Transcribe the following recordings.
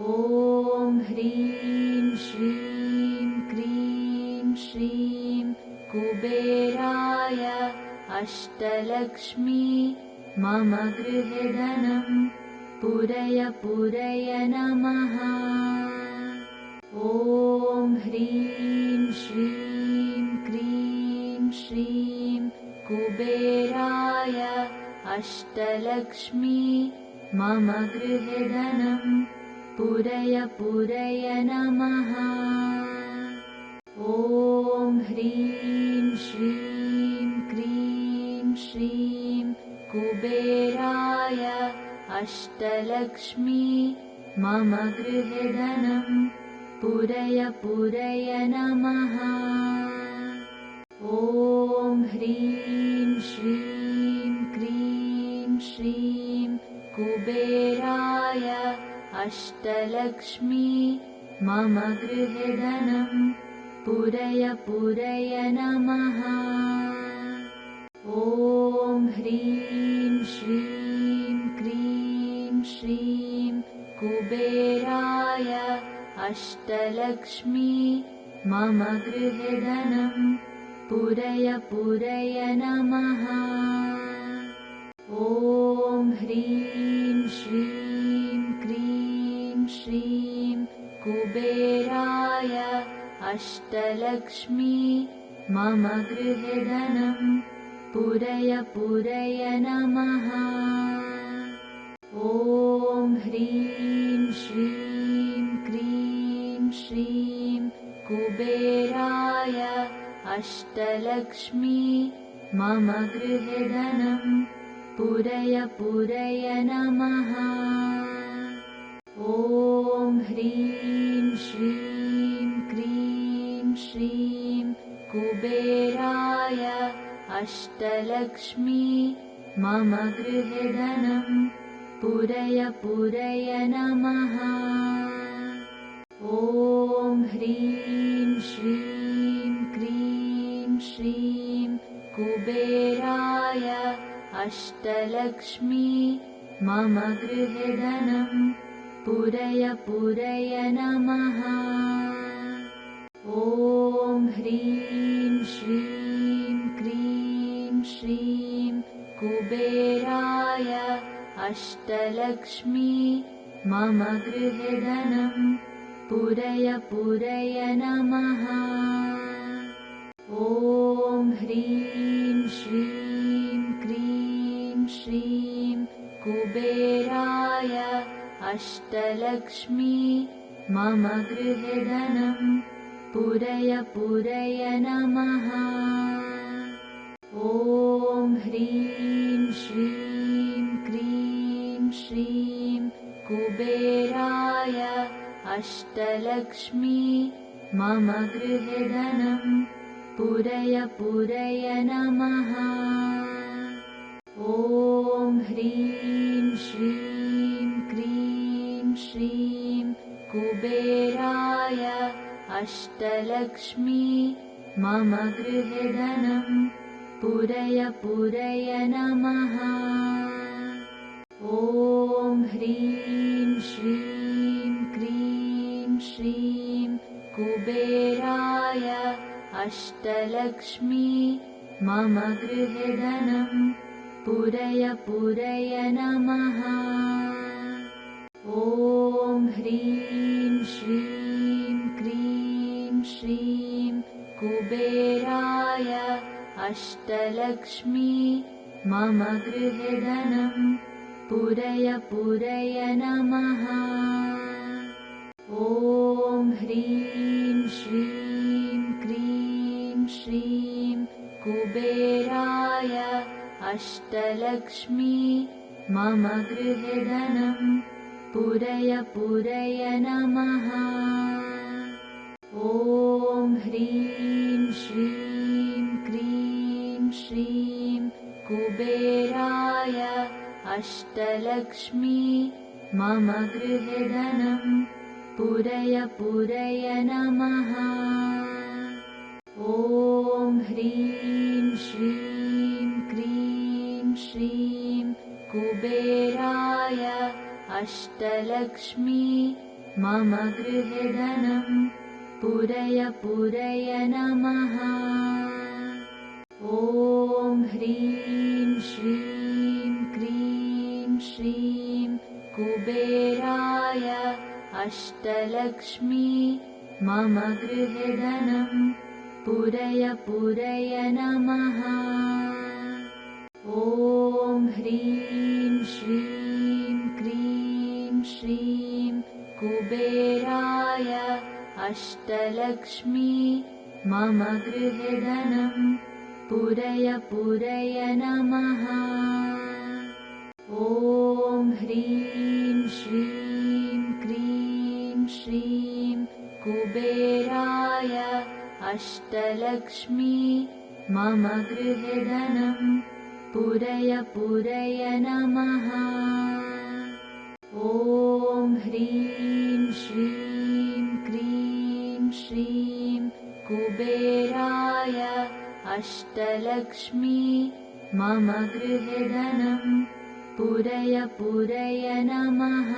ॐ ह्रीं श्रीं क्रीं श्रीं कुबेराय अष्टलक्ष्मी मम गृहे धनं पूरय पूरय नमः। ॐ ह्रीं श्रीं क्रीं श्रीं कुबेराय अष्टलक्ष्मी मम गृहे धनं पूरय पूरय नमः। ॐ ह्रीं श्रीं क्रीं श्रीं कुबेराय अष्टलक्ष्मी मम गृहे धनं पूरय पूरय नमः। ॐ ह्रीं श्रीं क्रीं श्रीं कुबेराय अष्टलक्ष्मी मम गृहे धनं पूरय पूरय नमः। ॐ ह्रीं श्रीं क्रीं श्रीं कुबेराय अष्टलक्ष्मी मम गृहे धनं पूरय पूरय नमः। ॐ ह्रीं श्रीं क्रीं श्रीं कुबेराय अष्टलक्ष्मी मम गृहे धनं पूरय पूरय नमः। ॐ ह्रीं श्रीं क्रीं श्रीं कुबेराय अष्टलक्ष्मी मम गृहे धनं पूरय पूरय नमः। ॐ ह्रीं श्रीं क्रीं श्रीं कुबेराय अष्टलक्ष्मी मम गृहे धनं पूरय पूरय नमः। ॐ ह्रीं श्रीं क्रीं श्रीं कुबेराय अष्टलक्ष्मी मम गृहे धनं पूरय पूरय नमः। ॐ ह्रीं श्रीं क्रीं श्रीं कुबेराय अष्टलक्ष्मी मम गृहे धनं पूरय पूरय नमः। ॐ ह्रीं श्रीं क्रीं श्रीं कुबेराय अष्टलक्ष्मी मम गृहे धनं पूरय पूरय नमः। ॐ ह्रीं श्रीं क्रीं श्रीं कुबेराय अष्टलक्ष्मी मम गृहे धनं पूरय पूरय नमः। ॐ ह्रीं श्रीं क्रीं श्रीं कुबेराय अष्टलक्ष्मी मम गृहे धनं पूरय पूरय नमः। ॐ ह्रीं श्रीं क्रीं श्रीं कुबेराय अष्टलक्ष्मी मम गृहे धनं पूरय पूरय नमः। ॐ ह्रीं श्रीं क्रीं श्रीं कुबेराय अष्टलक्ष्मी मम गृहे धनं पूरय पूरय नमः। ॐ ह्रीं श्रीं क्रीं श्रीं कुबेराय अष्टलक्ष्मी मम गृहे धनं पूरय पूरय नमः। ॐ ह्रीं श्रीं क्रीं श्रीं कुबेराय अष्टलक्ष्मी मम गृहे धनं पूरय पूरय नमः। ॐ ह्रीं श्रीं क्रीं श्रीं कुबेराय अष्टलक्ष्मी मम गृहे धनं पूरय पूरय नमः। ॐ ह्रीं श्रीं क्रीं श्रीं कुबेराय अष्टलक्ष्मी मम गृहे धनं पूरय पूरय नमः। ॐ ह्रीं श्रीं क्रीं श्रीं कुबेराय अष्टलक्ष्मी मम गृहे धनं पूरय पूरय नमः। ॐ ह्रीं श्रीं क्रीं श्रीं कुबेराय अष्टलक्ष्मी मम गृहे धनं पूरय पूरय नमः। ॐ ह्रीं श्रीं क्रीं श्रीं कुबेराय अष्टलक्ष्मी मम गृहे धनं पूरय पूरय नमः।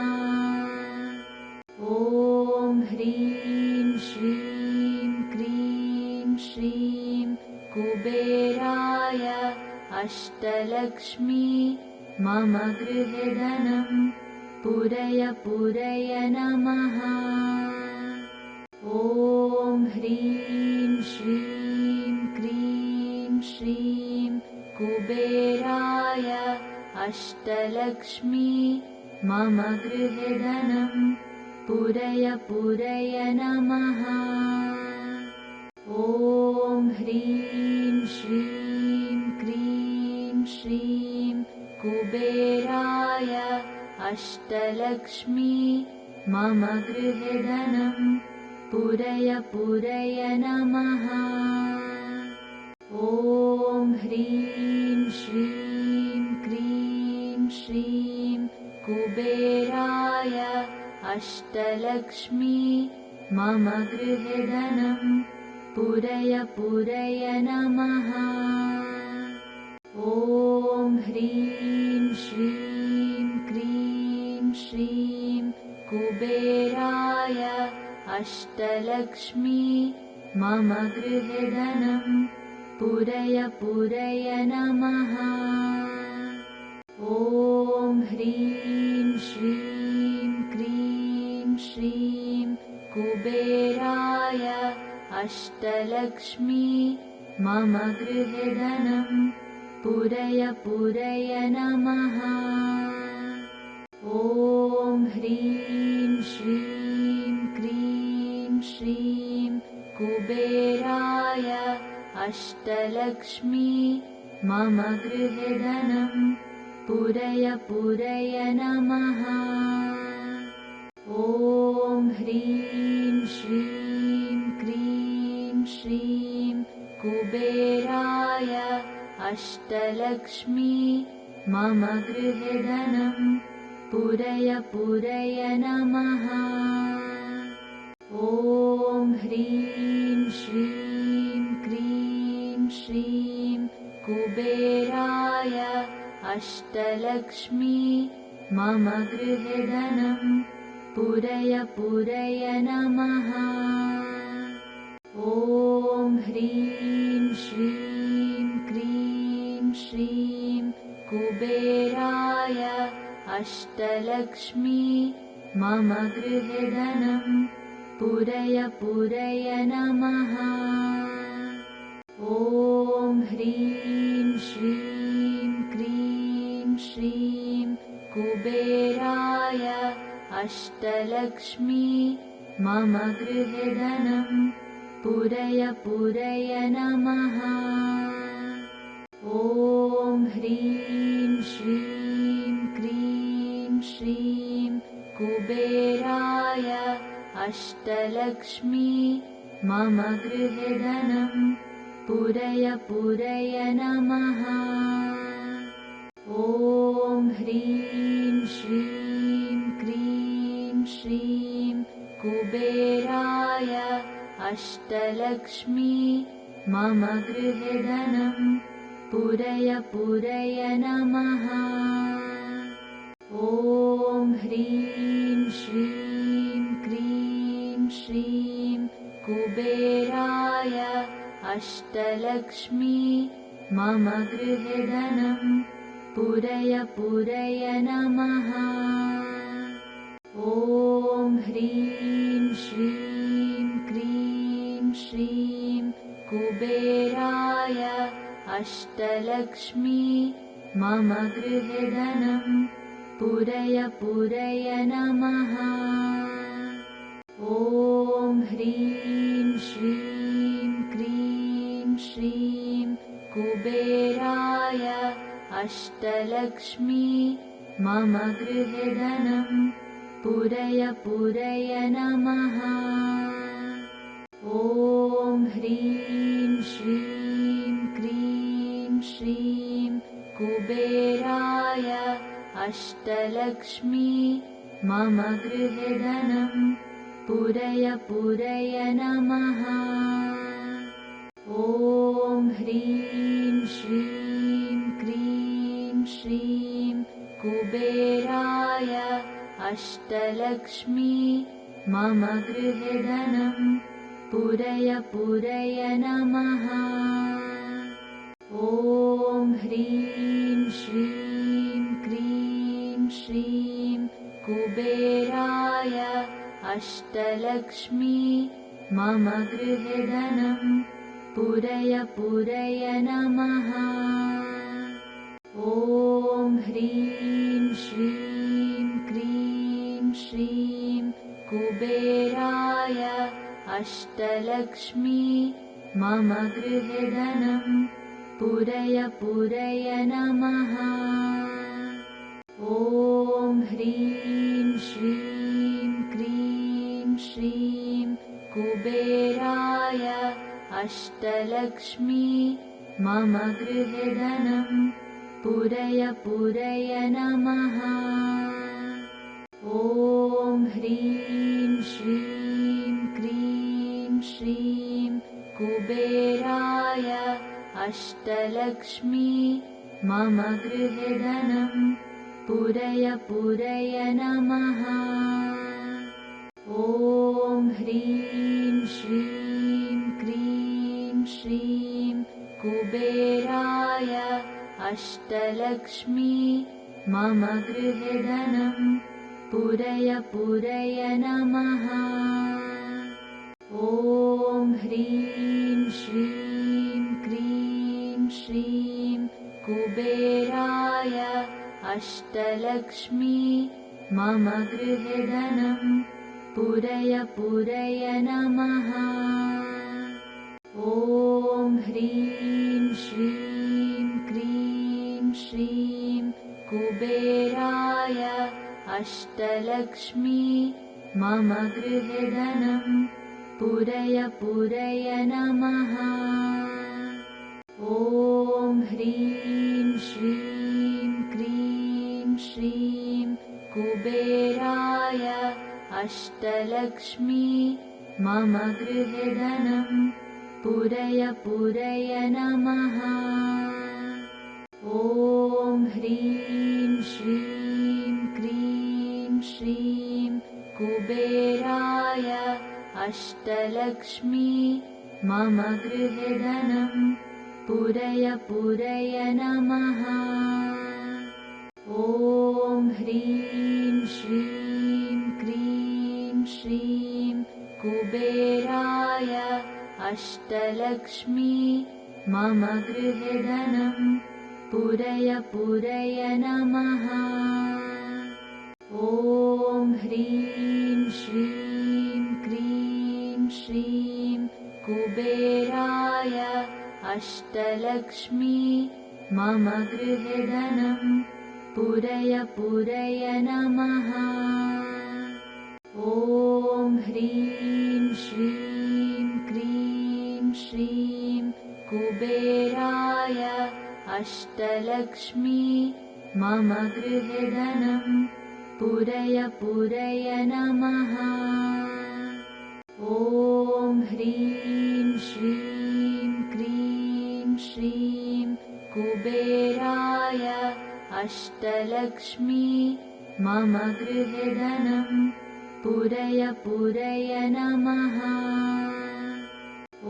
ॐ ह्रीं श्रीं क्रीं श्रीं कुबेराय अष्टलक्ष्मी मम गृहे धनं पूरय पूरय नमः। ॐ ह्रीं श्रीं क्रीं श्रीं कुबेराय अष्टलक्ष्मी मम गृहे धनं पूरय पूरय नमः। ॐ ह्रीं श्रीं क्रीं श्रीं कुबेराय अष्टलक्ष्मी मम गृहे धनं पूरय पूरय नमः। ॐ ह्रीं श्रीं क्रीं श्रीं कुबेराय अष्टलक्ष्मी मम गृहे धनं पूरय पूरय नमः। ॐ ह्रीं श्रीं क्रीं श्रीं कुबेराय अष्टलक्ष्मी मम गृहे धनं पूरय पूरय नमः। ॐ ह्रीं श्रीं क्रीं श्रीं कुबेराय अष्टलक्ष्मी मम गृहे धनं पूरय पूरय नमः। ॐ ह्रीं श्रीं क्रीं श्रीं कुबेराय अष्टलक्ष्मी मम गृहे धनं पूरय पूरय नमः। ॐ ह्रीं श्रीं क्रीं श्रीं कुबेराय अष्टलक्ष्मी मम गृहे धनं पूरय पूरय नमः। ॐ ह्रीं श्रीं क्रीं श्रीं कुबेराय अष्टलक्ष्मी मम गृहे धनं पूरय पूरय नमः। ॐ ह्रीं श्रीं क्रीं श्रीं कुबेराय अष्टलक्ष्मी मम गृहे धनं पूरय पूरय नमः। ॐ ह्रीं श्रीं क्रीं श्रीं कुबेराय अष्टलक्ष्मी मम गृहे धनं पूरय पूरय नमः। ॐ ह्रीं श्रीं क्रीं श्रीं कुबेराय अष्टलक्ष्मी मम गृहे धनं पूरय पूरय नमः। ॐ ह्रीं श्रीं क्रीं श्रीं कुबेराय अष्टलक्ष्मी मम गृहे धनं पूरय पूरय नमः। ॐ ह्रीं श्रीं कुबेराय अष्टलक्ष्मी मम गृहे धनं पूरय पूरय नमः। ॐ ह्रीं श्रीं क्रीं श्रीं कुबेराय अष्टलक्ष्मी मम गृहे धनं पूरय पूरय नमः। ॐ ह्रीं श्रीं क्रीं श्रीं कुबेराय अष्टलक्ष्मी मम गृहे धनं पूरय पूरय नमः। ॐ ह्रीं श्रीं क्रीं श्रीं कुबेराय अष्टलक्ष्मी मम गृहे धनं पूरय पूरय नमः। ॐ ह्रीं श्रीं क्रीं श्रीं कुबेराय अष्टलक्ष्मी मम गृहे धनं पूरय पूरय नमः। ॐ ह्रीं श्रीं क्रीं श्रीं कुबेराय अष्टलक्ष्मी मम गृहे धनं पूरय पूरय नमः। ॐ ह्रीं श्रीं क्रीं श्रीं कुबेराय अष्टलक्ष्मी मम गृहे धनं पूरय पूरय नमः। ॐ ह्रीं श्रीं क्रीं श्रीं कुबेराय अष्टलक्ष्मी मम गृहे धनं पूरय पूरय नमः। ॐ ह्रीं श्रीं क्रीं श्रीं कुबेराय अष्टलक्ष्मी मम गृहे धनं पूरय पूरय नमः। ॐ ह्रीं श्रीं क्रीं श्रीं कुबेराय अष्टलक्ष्मी मम गृहे धनं पूरय पूरय नमः। ॐ ह्रीं श्रीं क्रीं श्रीं कुबेराय अष्टलक्ष्मी मम गृहे धनं पूरय पूरय नमः। ॐ ह्रीं श्रीं क्रीं श्रीं कुबेराय अष्टलक्ष्मी मम गृहे धनं पूरय पूरय नमः। ॐ ह्रीं श्रीं क्रीं श्रीं कुबेराय अष्टलक्ष्मी मम गृहे धनं पूरय पूरय नमः। ॐ ह्रीं श्रीं क्रीं श्रीं कुबेराय अष्टलक्ष्मी मम गृहे धनं पूरय पूरय नमः। ॐ ह्रीं श्रीं क्रीं श्रीं कुबेराय अष्टलक्ष्मी मम गृहे धनं पूरय पूरय नमः। ॐ ह्रीं श्रीं क्रीं श्रीं कुबेराय अष्टलक्ष्मी मम गृहे धनं पूरय पूरय नमः। ॐ ह्रीं श्रीं क्रीं श्रीं कुबेराय अष्टलक्ष्मी मम गृहे धनं पूरय पूरय नमः। ॐ ह्रीं श्रीं क्रीं श्रीं कुबेराय अष्टलक्ष्मी मम गृहे धनं पूरय पूरय नमः।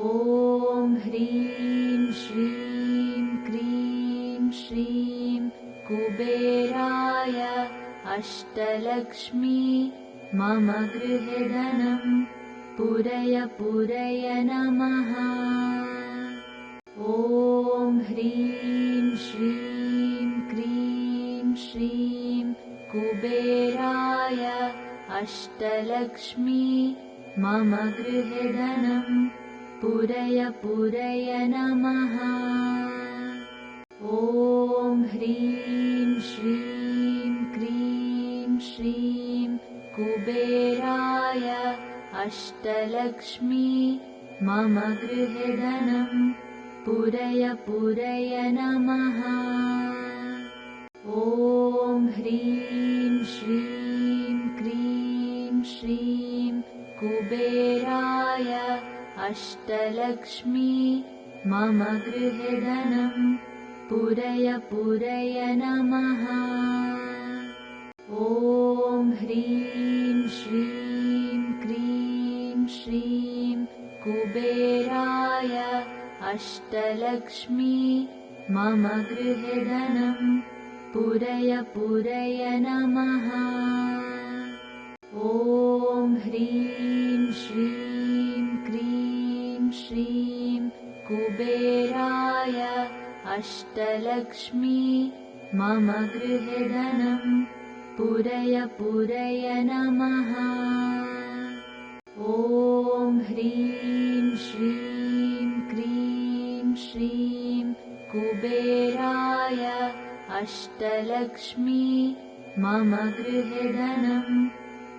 ॐ ह्रीं श्रीं क्रीं श्रीं कुबेराय अष्टलक्ष्मी मम गृहे धनं पूरय पूरय नमः। ॐ ह्रीं श्रीं क्रीं श्रीं कुबेराय अष्टलक्ष्मी मम गृहे धनं पूरय पूरय नमः। ॐ ह्रीं श्रीं क्रीं श्रीं कुबेराय अष्टलक्ष्मी मम गृहे धनं पूरय पूरय नमः। ॐ ह्रीं श्रीं क्रीं श्रीं कुबेराय अष्टलक्ष्मी मम गृहे धनं पूरय पूरय नमः। ॐ ह्रीं श्रीं क्रीं श्रीं कुबेराय अष्टलक्ष्मी मम गृहे धनं पूरय पूरय नमः। ॐ ह्रीं श्रीं क्रीं श्रीं कुबेराय अष्टलक्ष्मी मम गृहे धनं पूरय पूरय नमः। ॐ ह्रीं श्रीं क्रीं श्रीं कुबेराय अष्टलक्ष्मी मम गृहे धनं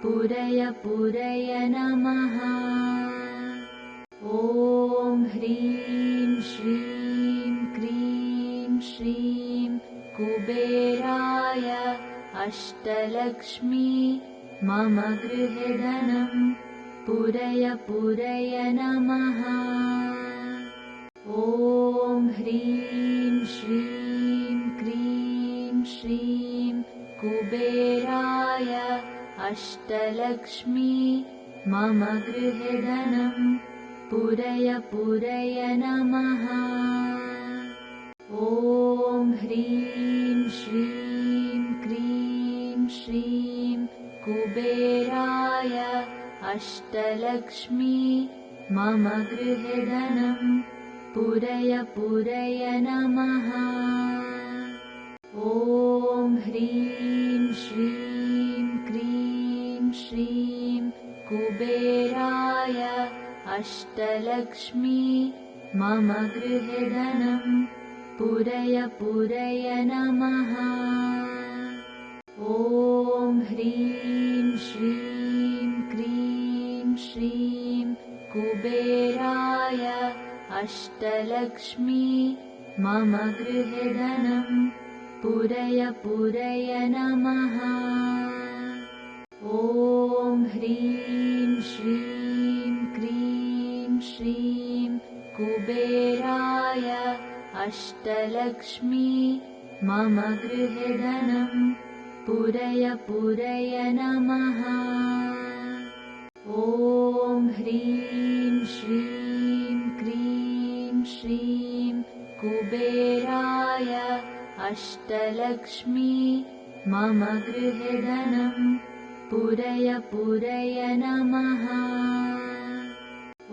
पूरय पूरय नमः। ॐ ह्रीं श्रीं क्रीं श्रीं कुबेराय अष्टलक्ष्मी मम गृहे धनं पूरय पूरय नमः। ॐ ह्रीं श्रीं क्रीं श्रीं कुबेराय अष्टलक्ष्मी मम गृहे धनं पूरय पूरय नमः। ॐ ह्रीं श्रीं क्रीं श्रीं कुबेराय अष्टलक्ष्मी मम गृहे धनं पूरय पूरय नमः। ॐ ह्रीं श्रीं क्रीं श्रीं कुबेराय अष्टलक्ष्मी मम गृहे धनं पूरय पूरय नमः। ॐ ह्रीं श्रीं क्रीं श्रीं कुबेराय अष्टलक्ष्मी मम गृहे धनं पूरय पूरय नमः। ॐ ह्रीं श्रीं क्रीं श्रीं कुबेराय अष्टलक्ष्मी मम गृहे धनं पूरय पूरय नमः। ॐ ह्रीं श्रीं क्रीं श्रीं कुबेराय अष्टलक्ष्मी मम गृहे धनं पूरय पूरय नमः।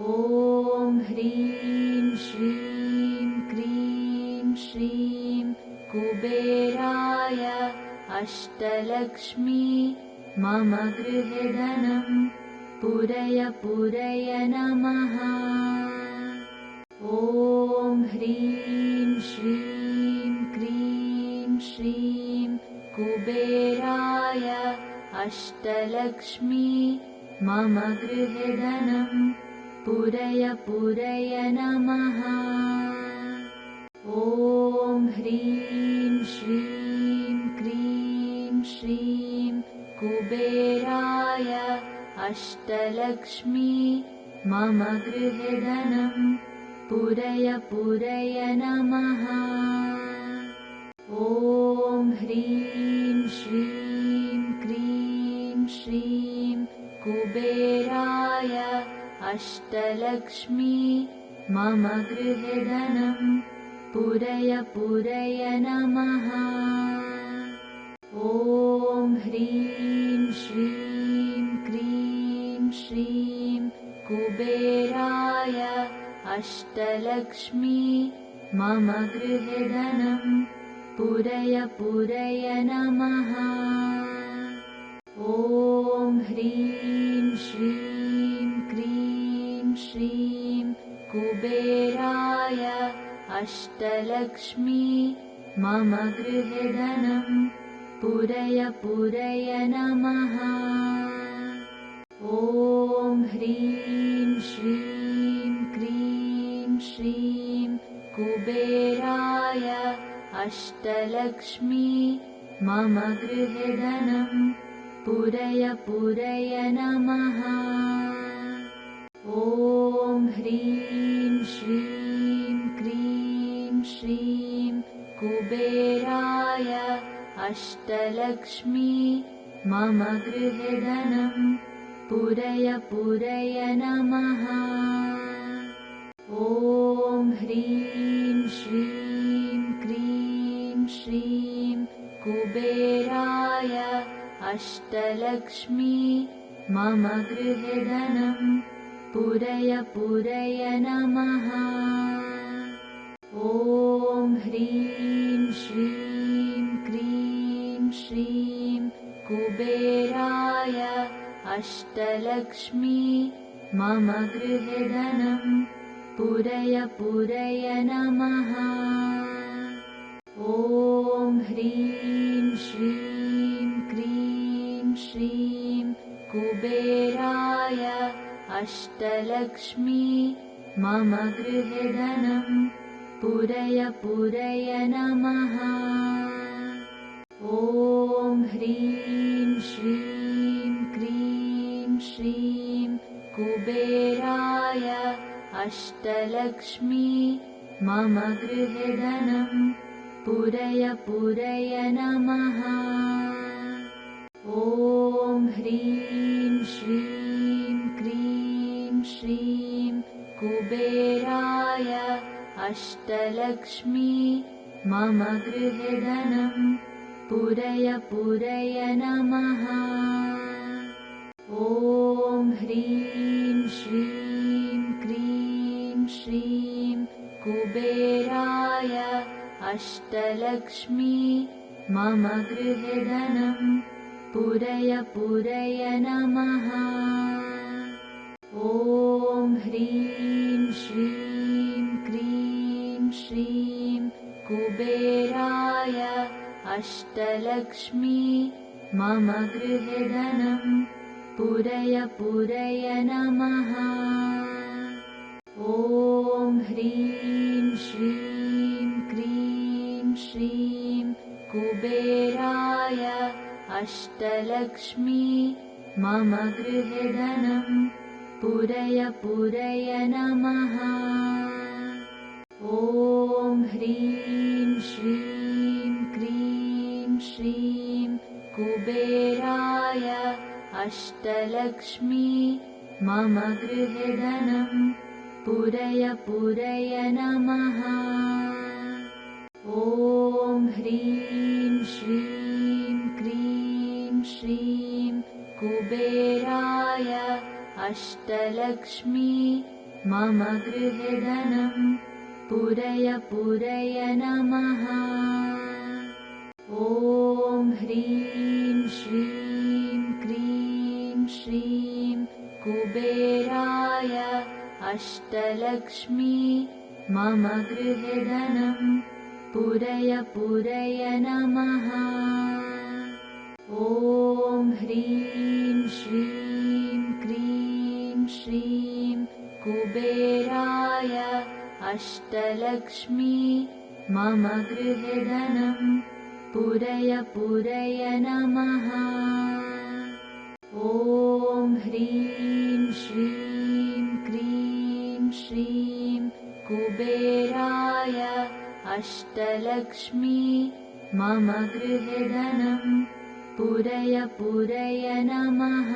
ॐ ह्रीं श्रीं क्रीं श्रीं कुबेराय अष्टलक्ष्मी मम गृहे धनं पूरय पूरय नमः। ॐ ह्रीं श्रीं क्रीं श्रीं कुबेराय अष्टलक्ष्मी मम गृहे धनं पूरय पूरय नमः। ॐ ह्रीं श्रीं क्रीं श्रीं कुबेराय अष्टलक्ष्मी मम गृहे धनं पूरय पूरय नमः। ॐ ह्रीं श्रीं क्रीं श्रीं कुबेराय अष्टलक्ष्मी मम गृहे धनं पूरय पूरय नमः। ॐ ह्रीं श्रीं क्रीं श्रीं कुबेराय अष्टलक्ष्मी मम गृहे धनं पूरय पूरय नमः। ॐ ह्रीं श्रीं क्रीं श्रीं कुबेराय अष्टलक्ष्मी मम गृहे धनं पूरय पूरय नमः। ॐ ह्रीं श्रीं क्रीं श्रीं कुबेराय अष्टलक्ष्मी मम गृहे धनं पूरय पूरय नमः। ॐ ह्रीं श्रीं क्रीं श्रीं कुबेराय अष्टलक्ष्मी मम गृहे धनं पूरय पूरय नमः। ॐ ह्रीं श्रीं क्रीं श्रीं कुबेराय अष्टलक्ष्मी मम गृहे धनं पूरय पूरय नमः। ॐ ह्रीं श्रीं क्रीं श्रीं कुबेराय अष्टलक्ष्मी मम गृहे धनं पूरय पूरय नमः। ॐ ह्रीं श्रीं क्रीं श्रीं कुबेराय अष्टलक्ष्मी मम गृहे धनं पूरय पूरय नमः। ॐ ह्रीं श्रीं क्रीं श्रीं कुबेराय अष्टलक्ष्मी मम गृहे धनं पूरय पूरय नमः। ॐ ह्रीं श्रीं क्रीं श्रीं कुबेराय अष्टलक्ष्मी मम गृहे धनं पूरय पूरय नमः। ॐ ह्रीं श्रीं क्रीं श्रीं कुबेराय अष्टलक्ष्मी मम गृहे धनं पूरय पूरय नमः। ॐ ह्रीं श्रीं क्रीं श्रीं कुबेराय अष्टलक्ष्मी मम गृहे धनं पूरय पूरय नमः। ॐ ह्रीं श्रीं क्रीं श्रीं कुबेराय अष्टलक्ष्मी मम गृहे धनं पूरय पूरय नमः। ॐ ह्रीं श्रीं क्रीं श्रीं कुबेराय अष्टलक्ष्मी मम गृहे धनं पूरय पूरय नमः। ॐ ह्रीं श्रीं क्रीं श्रीं कुबेराय अष्टलक्ष्मी मम गृहे धनं पूरय पूरय नमः। ॐ ह्रीं श्रीं क्रीं श्रीं कुबेराय अष्टलक्ष्मी मम गृहे धनं पूरय पूरय नमः। ॐ ह्रीं श्रीं क्रीं श्रीं कुबेराय अष्टलक्ष्मी मम गृहे धनं पूरय पूरय नमः। ॐ ह्रीं श्रीं क्रीं श्रीं कुबेराय अष्टलक्ष्मी मम गृहे धनं पूरय पूरय नमः।